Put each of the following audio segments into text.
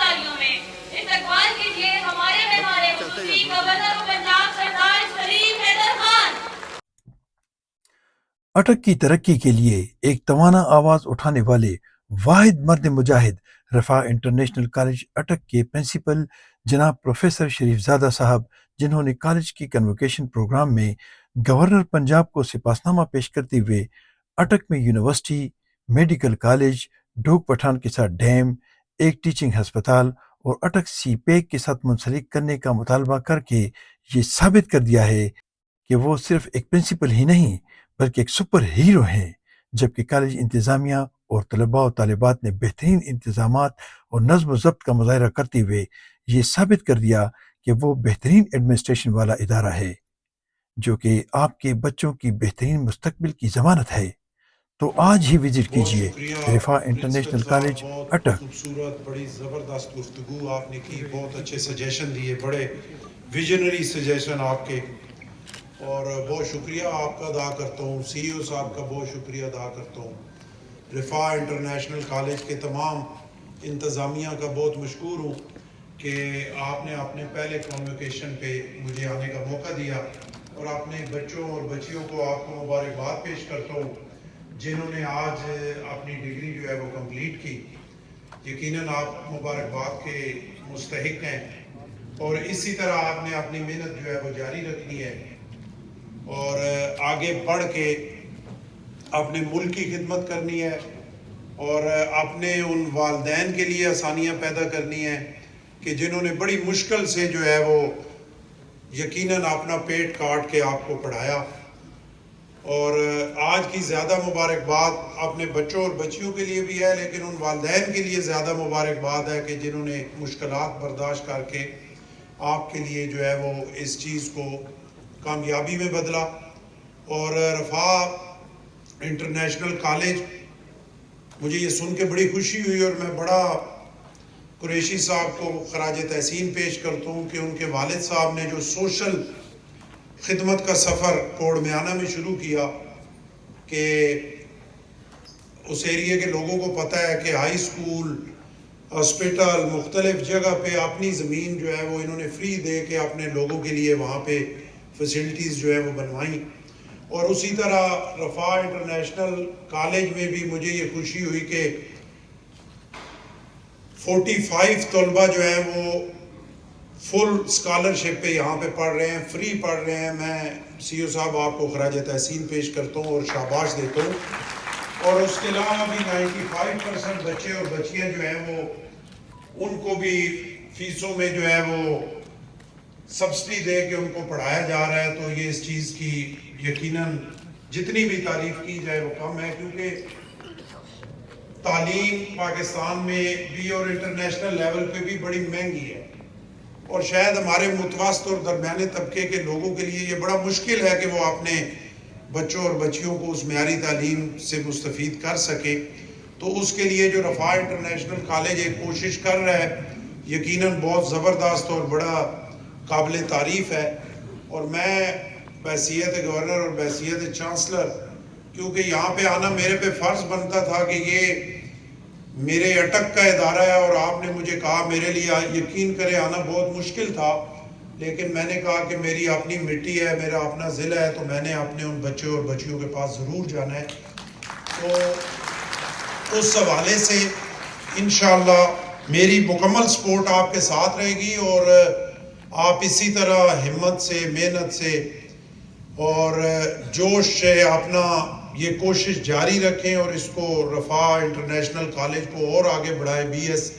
تالیوں میں استقبال کیجیے ہمارے مہمان خصوصی گورنر پنجاب سردار سلیم حیدر خان۔ اٹک کی ترقی کے لیے ایک توانا آواز اٹھانے والے واحد مرد مجاہد رفاع انٹرنیشنل کالج اٹک کے پرنسپل جناب پروفیسر شریف زادہ صاحب، جنہوں نے کالج کی کنوکیشن پروگرام میں گورنر پنجاب کو سپاسنامہ پیش کرتے ہوئے اٹک میں university, medical college, Dhok Pathan کے ساتھ ڈیم، ایک ٹیچنگ ہسپتال اور اٹک سی پیک کے ساتھ منسلک کرنے کا مطالبہ کر کے یہ ثابت کر دیا ہے کہ وہ صرف ایک پرنسپل ہی نہیں بلکہ ایک سپر ہیرو ہیں، جبکہ کالج انتظامیہ اور طلباء و طالبات نے بہترین انتظامات اور نظم و ضبط کا مظاہرہ کرتے ہوئے یہ ثابت کر دیا کہ وہ بہترین ایڈمنسٹریشن والا ادارہ ہے جو کہ آپ کے بچوں کی بہترین مستقبل کی ضمانت ہے۔ تو آج ہی وزٹ بہت کیجیے شکریہ رفاع پرنسپل انٹرنیشنل صاحب، کالج بہت اٹک۔ خوبصورت، بڑی زبردست گفتگو آپ نے کی، بہت اچھے سجیشن دیے، بڑے ویژنری سجیشن آپ کے، اور بہت شکریہ آپ کا ادا کرتا ہوں، سی او صاحب کا بہت شکریہ ادا کرتا ہوں، رفاع انٹرنیشنل کالج کے تمام انتظامیہ کا بہت مشکور ہوں کہ آپ نے اپنے پہلے کنوکیشن پہ مجھے آنے کا موقع دیا، اور اپنے بچوں اور بچیوں کو آپ کو مبارکباد پیش کرتا ہوں جنہوں نے آج اپنی ڈگری جو ہے وہ کمپلیٹ کی۔ یقیناً آپ مبارکباد کے مستحق ہیں، اور اسی طرح آپ نے اپنی محنت جو ہے وہ جاری رکھنی ہے اور آگے بڑھ کے اپنے ملک کی خدمت کرنی ہے، اور اپنے ان والدین کے لیے آسانیاں پیدا کرنی ہے کہ جنہوں نے بڑی مشکل سے جو ہے وہ یقیناً اپنا پیٹ کاٹ کے آپ کو پڑھایا۔ اور آج کی زیادہ مبارکباد اپنے بچوں اور بچیوں کے لیے بھی ہے، لیکن ان والدین کے لیے زیادہ مبارکباد ہے کہ جنہوں نے مشکلات برداشت کر کے آپ کے لیے جو ہے وہ اس چیز کو کامیابی میں بدلا۔ اور رفاع انٹرنیشنل کالج، مجھے یہ سن کے بڑی خوشی ہوئی، اور میں بڑا قریشی صاحب کو خراج تحسین پیش کرتا ہوں کہ ان کے والد صاحب نے جو سوشل خدمت کا سفر کوڑ میانہ میں شروع کیا، کہ اس ایریے کے لوگوں کو پتہ ہے کہ ہائی سکول، ہاسپٹل، مختلف جگہ پہ اپنی زمین جو ہے وہ انہوں نے فری دے کے اپنے لوگوں کے لیے وہاں پہ فیسلٹیز جو ہے وہ بنوائیں۔ اور اسی طرح رفاع انٹرنیشنل کالج میں بھی مجھے یہ خوشی ہوئی کہ 45 طلبہ جو ہیں وہ فل اسکالرشپ پہ یہاں پہ پڑھ رہے ہیں، فری پڑھ رہے ہیں۔ میں سی او صاحب آپ کو خراج تحسین پیش کرتا ہوں اور شاباش دیتا ہوں۔ اور اس کے علاوہ بھی 95% بچے اور بچیاں جو ہیں وہ ان کو بھی فیسوں میں جو ہے وہ سبسڈی دے کے ان کو پڑھایا جا رہا ہے، تو یہ اس چیز کی یقیناً جتنی بھی تعریف کی جائے وہ کم ہے، کیونکہ تعلیم پاکستان میں بھی اور انٹرنیشنل لیول پہ بھی بڑی مہنگی ہے، اور شاید ہمارے متوسط اور درمیانے طبقے کے لوگوں کے لیے یہ بڑا مشکل ہے کہ وہ اپنے بچوں اور بچیوں کو اس معیاری تعلیم سے مستفید کر سکے۔ تو اس کے لیے جو رفاع انٹرنیشنل کالج ایک کوشش کر رہا ہے، یقیناً بہت زبردست اور بڑا قابل تعریف ہے۔ اور میں بحیثیت گورنر اور بحیثیت چانسلر، کیونکہ یہاں پہ آنا میرے پہ فرض بنتا تھا کہ یہ میرے اٹک کا ادارہ ہے، اور آپ نے مجھے کہا، میرے لیے یقین کرے آنا بہت مشکل تھا، لیکن میں نے کہا کہ میری اپنی مٹی ہے، میرا اپنا ضلع ہے، تو میں نے اپنے ان بچوں اور بچیوں کے پاس ضرور جانا ہے۔ تو اس حوالے سے انشاءاللہ میری مکمل سپورٹ آپ کے ساتھ رہے گی، اور آپ اسی طرح ہمت سے، محنت سے اور جوش سے اپنا یہ کوشش جاری رکھیں، اور اس کو رفاع انٹرنیشنل کالج کو اور آگے بڑھائیں، بی ایس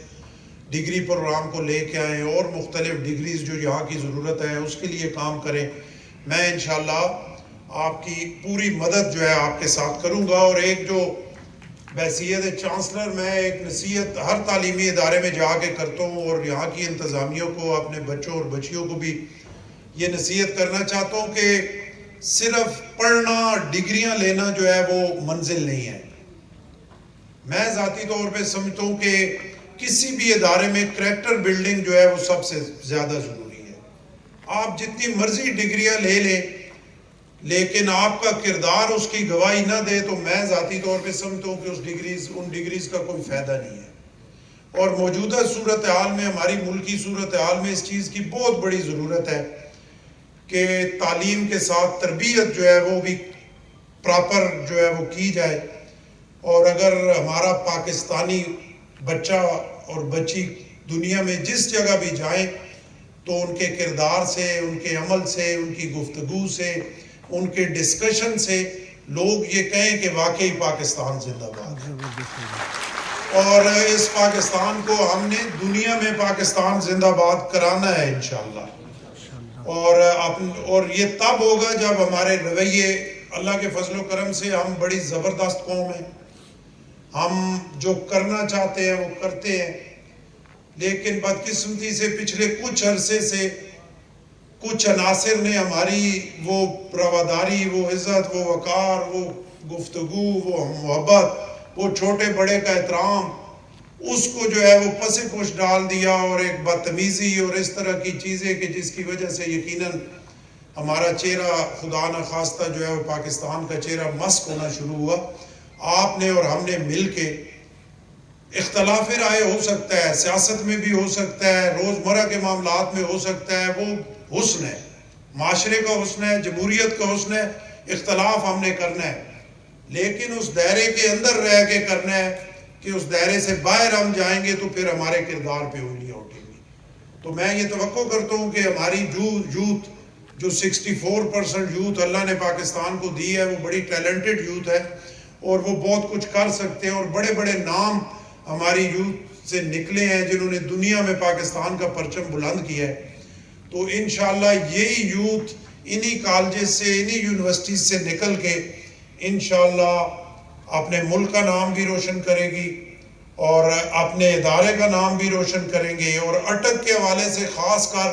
ڈگری پروگرام کو لے کے آئیں، اور مختلف ڈگریز جو یہاں کی ضرورت ہے اس کے لیے کام کریں۔ میں انشاءاللہ آپ کی پوری مدد جو ہے آپ کے ساتھ کروں گا، اور ایک جو بحیثیت چانسلر میں ایک نصیحت ہر تعلیمی ادارے میں جا کے کرتا ہوں، اور یہاں کی انتظامیہ کو، اپنے بچوں اور بچیوں کو بھی یہ نصیحت کرنا چاہتا ہوں کہ صرف پڑھنا، ڈگریاں لینا جو ہے وہ منزل نہیں ہے۔ میں ذاتی طور پہ سمجھتا ہوں کہ کسی بھی ادارے میں کریکٹر بلڈنگ جو ہے وہ سب سے زیادہ ضروری ہے۔ آپ جتنی مرضی ڈگریاں لے لیں، لیکن آپ کا کردار اس کی گواہی نہ دے، تو میں ذاتی طور پہ سمجھتا ہوں کہ ان ڈگریز کا کوئی فائدہ نہیں ہے۔ اور موجودہ صورتحال میں, ہماری ملکی صورتحال میں اس چیز کی بہت بڑی ضرورت ہے کہ تعلیم کے ساتھ تربیت جو ہے وہ بھی پراپر جو ہے وہ کی جائے. اور اگر ہمارا پاکستانی بچہ اور بچی دنیا میں جس جگہ بھی جائیں تو ان کے کردار سے, ان کے عمل سے, ان کی گفتگو سے, ان کے ڈسکشن سے لوگ یہ کہیں کہ واقعی پاکستان زندہ باد ہے. اور اس پاکستان کو ہم نے دنیا میں پاکستان زندہ باد کرانا ہے انشاءاللہ. اور یہ تب ہوگا جب ہمارے رویے, اللہ کے فضل و کرم سے ہم بڑی زبردست قوم ہیں, ہم جو کرنا چاہتے ہیں وہ کرتے ہیں. لیکن بدقسمتی سے پچھلے کچھ عرصے سے کچھ عناصر نے ہماری وہ رواداری, وہ عزت, وہ وقار, وہ گفتگو, وہ محبت, وہ چھوٹے بڑے کا احترام, اس کو جو ہے وہ پس پش ڈال دیا, اور ایک بدتمیزی اور اس طرح کی چیزیں کہ جس کی وجہ سے یقیناً ہمارا چہرہ خدا نخواستہ جو ہے وہ پاکستان کا چہرہ مسخ ہونا شروع ہوا. آپ نے اور ہم نے مل کے, اختلاف رائے ہو سکتا ہے, سیاست میں بھی ہو سکتا ہے, روزمرہ کے معاملات میں ہو سکتا ہے, وہ حسن ہے, معاشرے کا حسن ہے, جمہوریت کا حسن ہے. اختلاف ہم نے کرنا ہے, لیکن اس دائرے کے اندر رہ کے کرنا ہے کہ اس دائرے سے باہر ہم جائیں گے تو پھر ہمارے کردار پہ انگلیاں اٹھیں گی. تو میں یہ توقع کرتا ہوں کہ ہماری یوتھ جو 64% یوتھ اللہ نے پاکستان کو دی ہے, وہ بڑی ٹیلنٹڈ یوتھ ہے اور وہ بہت کچھ کر سکتے ہیں. اور بڑے بڑے نام ہماری یوتھ سے نکلے ہیں جنہوں نے دنیا میں پاکستان کا پرچم بلند کیا ہے. تو انشاءاللہ یہی یوتھ انہی کالجز سے, انہی یونیورسٹیز سے نکل کے انشاءاللہ اپنے ملک کا نام بھی روشن کرے گی اور اپنے ادارے کا نام بھی روشن کریں گے. اور اٹک کے حوالے سے خاص کر,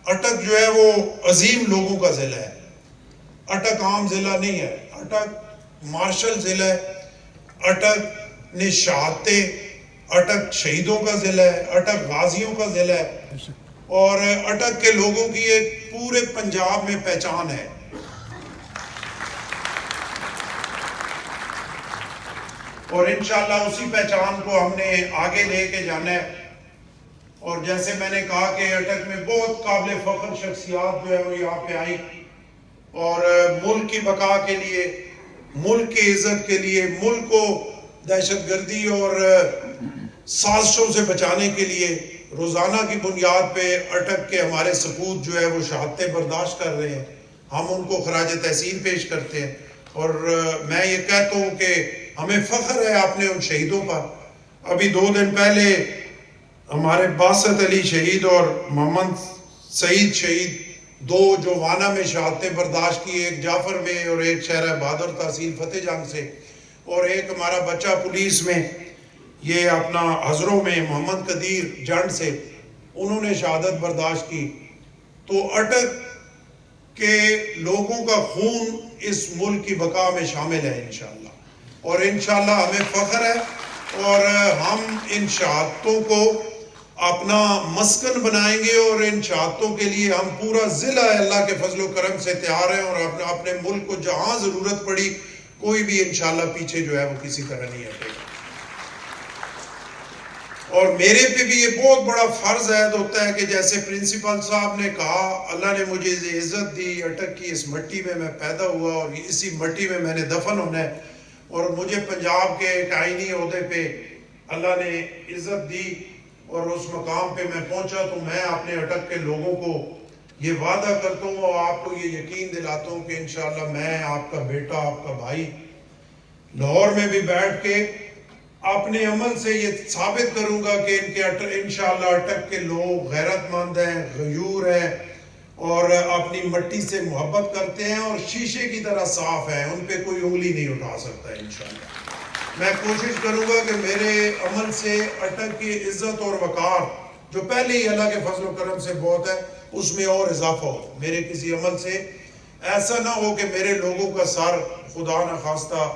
اٹک جو ہے وہ عظیم لوگوں کا ضلع ہے. اٹک عام ضلع نہیں ہے, اٹک مارشل ضلع ہے, اٹک نے شہادتیں, اٹک شہیدوں کا ضلع ہے, اٹک غازیوں کا ضلع ہے, اور اٹک کے لوگوں کی ایک پورے پنجاب میں پہچان ہے. اور انشاءاللہ اسی پہچان کو ہم نے آگے لے کے جانا ہے. اور جیسے میں نے کہا کہ اٹک میں بہت قابل فخر شخصیات جو ہے وہ یہاں پہ آئی, اور ملک کی بقا کے لیے, ملک کی عزت کے لیے, ملک کو دہشت گردی اور سازشوں سے بچانے کے لیے روزانہ کی بنیاد پہ اٹک کے ہمارے سپوت جو ہے وہ شہادتیں برداشت کر رہے ہیں. ہم ان کو خراج تحسین پیش کرتے ہیں. اور میں یہ کہتا ہوں کہ ہمیں فخر ہے اپنے ان شہیدوں پر. ابھی 2 دن پہلے ہمارے باسط علی شہید اور محمد سعید شہید, 2 جو وانا میں شہادتیں برداشت کی, ایک جعفر میں اور ایک شہر بہادر تحصیل فتح جنگ سے, اور ایک ہمارا بچہ پولیس میں یہ اپنا ہزروں میں محمد قدیر جنڈ سے, انہوں نے شہادت برداشت کی. تو اٹک کے لوگوں کا خون اس ملک کی بقا میں شامل ہے انشاءاللہ, اور انشاءاللہ ہمیں فخر ہے. اور ہم ان شہادتوں کو اپنا مسکن بنائیں گے, اور ان شہادتوں کے لیے ہم پورا ضلع اللہ کے فضل و کرم سے تیار ہیں, اور اپنے ملک کو جہاں ضرورت پڑی کوئی بھی انشاءاللہ پیچھے جو ہے وہ کسی طرح نہیں ہٹے گا. اور میرے پہ بھی یہ بہت بڑا فرض عائد ہوتا ہے کہ جیسے پرنسپل صاحب نے کہا, اللہ نے مجھے عزت دی, اٹک کی اس مٹی میں میں پیدا ہوا اور اسی مٹی میں نے دفن ہونا ہے, اور مجھے پنجاب کے ایک آئینی عہدے پہ اللہ نے عزت دی اور اس مقام پہ میں پہنچا. تو میں اپنے اٹک کے لوگوں کو یہ وعدہ کرتا ہوں اور آپ کو یہ یقین دلاتا ہوں کہ انشاءاللہ میں آپ کا بیٹا, آپ کا بھائی, لاہور میں بھی بیٹھ کے اپنے عمل سے یہ ثابت کروں گا کہ انشاءاللہ اٹک کے لوگ غیرت مند ہیں, غیور ہیں, اور اپنی مٹی سے محبت کرتے ہیں, اور شیشے کی طرح صاف ہیں, ان پہ کوئی انگلی نہیں اٹھا سکتا انشاءاللہ. میں کوشش کروں گا کہ میرے عمل سے اٹک کی عزت اور وقار جو پہلے ہی اللہ کے فضل و کرم سے بہت ہے, اس میں اور اضافہ ہو. میرے کسی عمل سے ایسا نہ ہو کہ میرے لوگوں کا سر خدا نخواستہ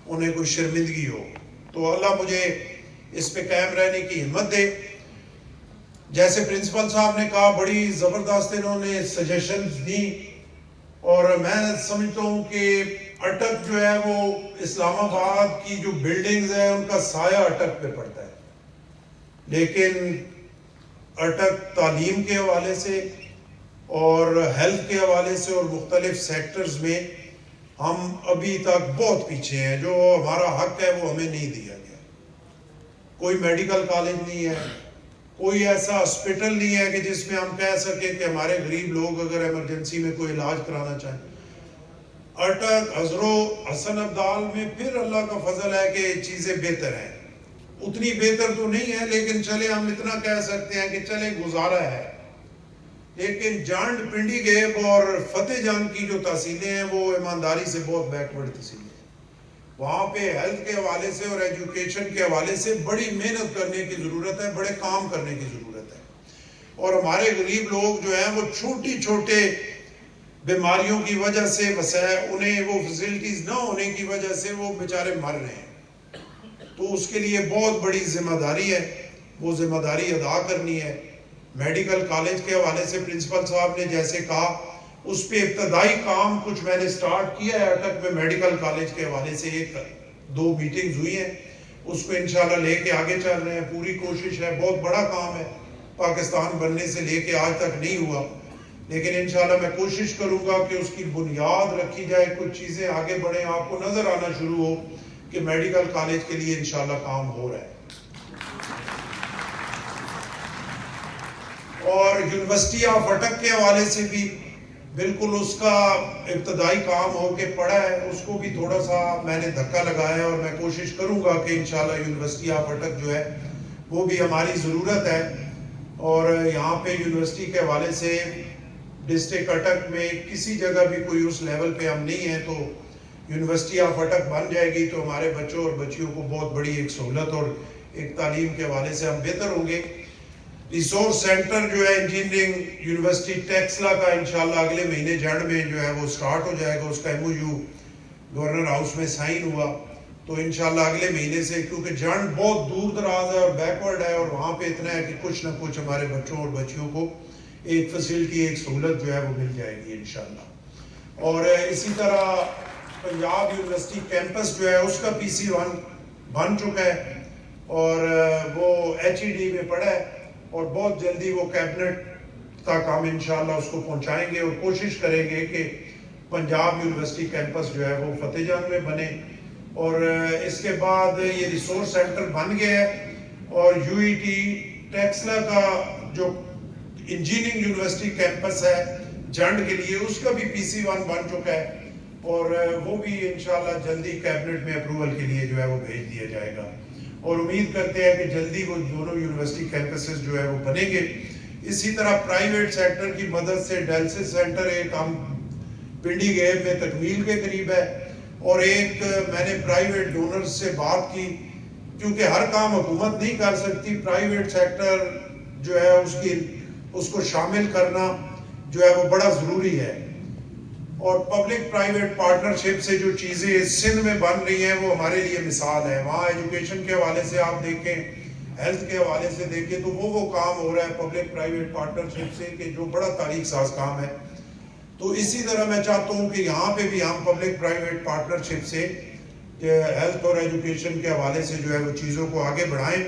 انہیں کوئی شرمندگی ہو. تو اللہ مجھے اس پہ قائم رہنے کی ہمت دے. جیسے پرنسپل صاحب نے کہا, بڑی زبردست انہوں نے سجیشنز دی, اور میں سمجھتا ہوں کہ اٹک جو ہے وہ اسلام آباد کی جو بلڈنگز ہیں ان کا سایہ اٹک پہ پڑتا ہے. لیکن اٹک تعلیم کے حوالے سے اور ہیلتھ کے حوالے سے اور مختلف سیکٹرز میں ہم ابھی تک بہت پیچھے ہیں. جو ہمارا حق ہے وہ ہمیں نہیں دیا گیا. کوئی میڈیکل کالج نہیں ہے, کوئی ایسا ہاسپٹل نہیں ہے کہ جس میں ہم کہہ سکیں کہ ہمارے غریب لوگ اگر ایمرجنسی میں کوئی علاج کرانا چاہیں. اٹک, ہزرو, حسن ابدال میں پھر اللہ کا فضل ہے کہ چیزیں بہتر ہیں. اتنی بہتر تو نہیں ہے لیکن چلے ہم اتنا کہہ سکتے ہیں کہ چلے گزارا ہے. لیکن جانڈ, پنڈی گیب اور فتح جان کی جو تحصیلیں ہیں وہ ایمانداری سے بہت بیکورڈ تحصیلیں ہیں. وہاں پہ ہیلتھ کے حوالے سے اور ایجوکیشن کے حوالے سے بڑی محنت کرنے کی ضرورت ہے, بڑے کام کرنے کی ضرورت ہے. اور ہمارے غریب لوگ جو ہیں وہ چھوٹی چھوٹے بیماریوں کی وجہ سے انہیں وہ فیسلٹیز نہ ہونے کی وجہ سے وہ بیچارے مر رہے ہیں. تو اس کے لیے بہت بڑی ذمہ داری ہے, وہ ذمہ داری ادا کرنی ہے. میڈیکل کالج کے حوالے سے پرنسپل صاحب نے جیسے کہا, اس پہ ابتدائی کام کچھ میں نے سٹارٹ کیا ہے. اٹک میں میڈیکل کالج کے حوالے سے 1-2 میٹنگز ہوئی ہیں, اس کو انشاءاللہ لے کے آگے چل رہے ہیں. پوری کوشش ہے, بہت بڑا کام ہے, پاکستان بننے سے لے کے آج تک نہیں ہوا, لیکن انشاءاللہ میں کوشش کروں گا کہ اس کی بنیاد رکھی جائے, کچھ چیزیں آگے بڑھیں, آپ کو نظر آنا شروع ہو کہ میڈیکل کالج کے لیے انشاءاللہ کام ہو رہا ہے. اور یونیورسٹی آف اٹک کے حوالے سے بھی بالکل اس کا ابتدائی کام ہو کے پڑا ہے, اس کو بھی تھوڑا سا میں نے دھکا لگایا ہے اور میں کوشش کروں گا کہ انشاءاللہ یونیورسٹی آف اٹک جو ہے وہ بھی ہماری ضرورت ہے. اور یہاں پہ یونیورسٹی کے حوالے سے ڈسٹرکٹ اٹک میں کسی جگہ بھی کوئی اس لیول پہ ہم نہیں ہیں, تو یونیورسٹی آف اٹک بن جائے گی تو ہمارے بچوں اور بچیوں کو بہت بڑی ایک سہولت اور ایک تعلیم کے حوالے سے ہم بہتر ہوں گے. ریسورس سینٹر جو ہے انجینئرنگ یونیورسٹی ٹیکسلا کا انشاءاللہ اگلے مہینے جنڈ میں جو ہے وہ سٹارٹ ہو جائے گا. اس کا MOU گورنر ہاؤس میں سائن ہوا, تو انشاءاللہ اگلے مہینے سے, کیونکہ جنڈ بہت دور دراز ہے اور بیکورڈ ہے, اور وہاں پہ اتنا ہے کہ کچھ نہ کچھ ہمارے بچوں اور بچیوں کو ایک فیسلٹی, ایک سہولت جو ہے وہ مل جائے گی انشاءاللہ. اور اسی طرح پنجاب یونیورسٹی کیمپس جو ہے اس کا PC1 بن چکا ہے اور وہ HED میں پڑا ہے, اور بہت جلدی وہ کیبنٹ تک ہم انشاءاللہ اس کو پہنچائیں گے اور کوشش کریں گے کہ پنجاب یونیورسٹی کیمپس جو ہے وہ فتح جان میں بنے. اور اس کے بعد یہ ریسورس سینٹر بن گیا ہے, اور UET ٹیکسلا کا جو انجینئرنگ یونیورسٹی کیمپس ہے جنڈ کے لیے, اس کا بھی PC1 بن چکا ہے, اور وہ بھی انشاءاللہ جلدی کیبنٹ میں اپروول کے لیے جو ہے وہ بھیج دیا جائے گا. اور امید کرتے ہیں کہ جلدی وہ دونوں یونیورسٹی کیمپسز جو ہے وہ بنیں گے. اسی طرح پرائیویٹ سیکٹر کی مدد سے ڈائلسس سینٹر ایک ہم پنڈی گیب میں تکمیل کے قریب ہے, اور ایک میں نے پرائیویٹ ڈونرز سے بات کی, کیونکہ ہر کام حکومت نہیں کر سکتی, پرائیویٹ سیکٹر جو ہے اس کو شامل کرنا جو ہے وہ بڑا ضروری ہے. اور پبلک پرائیویٹ پارٹنرشپ سے جو چیزیں سندھ میں بن رہی ہیں وہ ہمارے لیے مثال ہے. وہاں ایجوکیشن کے حوالے سے آپ دیکھیں, ہیلتھ کے حوالے سے دیکھیں, تو وہ کام ہو رہا ہے پبلک پرائیویٹ پارٹنرشپ سے کہ جو بڑا تاریخ ساز کام ہے. تو اسی طرح میں چاہتا ہوں کہ یہاں پہ بھی ہم پبلک پرائیویٹ پارٹنرشپ سے ہیلتھ اور ایجوکیشن کے حوالے سے جو ہے وہ چیزوں کو آگے بڑھائیں.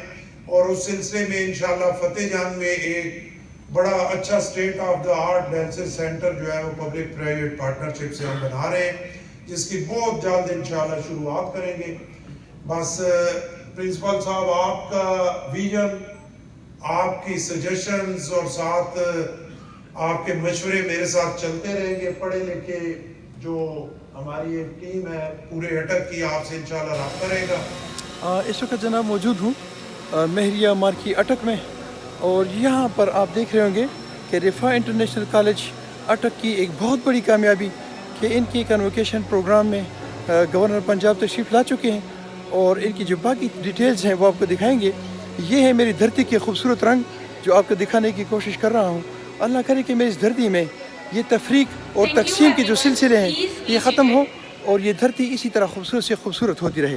اور اس سلسلے میں انشاءاللہ فتح جان میں ایک بڑا اچھا state of the art dialysis centre جو ہے وہ پبلک پرائیویٹ پارٹنرشپ سے ہم بنا رہے ہیں, جس کی بہت جلد انشاءاللہ شروعات کریں گے. بس پرنسپل صاحب, آپ کا ویژن, آپ کی سجیشنز اور ساتھ آپ کے مشورے میرے ساتھ چلتے رہیں گے. پڑھے لکھے جو ہماری ایک ٹیم ہے پورے اٹک کی, آپ سے انشاءاللہ رابطہ رہے گا. اس وقت جناب موجود ہوں مہریہ مارکی اٹک میں, اور یہاں پر آپ دیکھ رہے ہوں گے کہ رفاع انٹرنیشنل کالج اٹک کی ایک بہت بڑی کامیابی کہ ان کی کنوکیشن پروگرام میں گورنر پنجاب تشریف لا چکے ہیں, اور ان کی جو باقی ڈیٹیلز ہیں وہ آپ کو دکھائیں گے. یہ ہے میری دھرتی کے خوبصورت رنگ جو آپ کو دکھانے کی کوشش کر رہا ہوں. اللہ کرے کہ میں اس دھرتی میں یہ تفریق اور تقسیم کے جو سلسلے ہیں یہ ختم ہو, اور یہ دھرتی اسی طرح خوبصورت سے خوبصورت ہوتی رہے.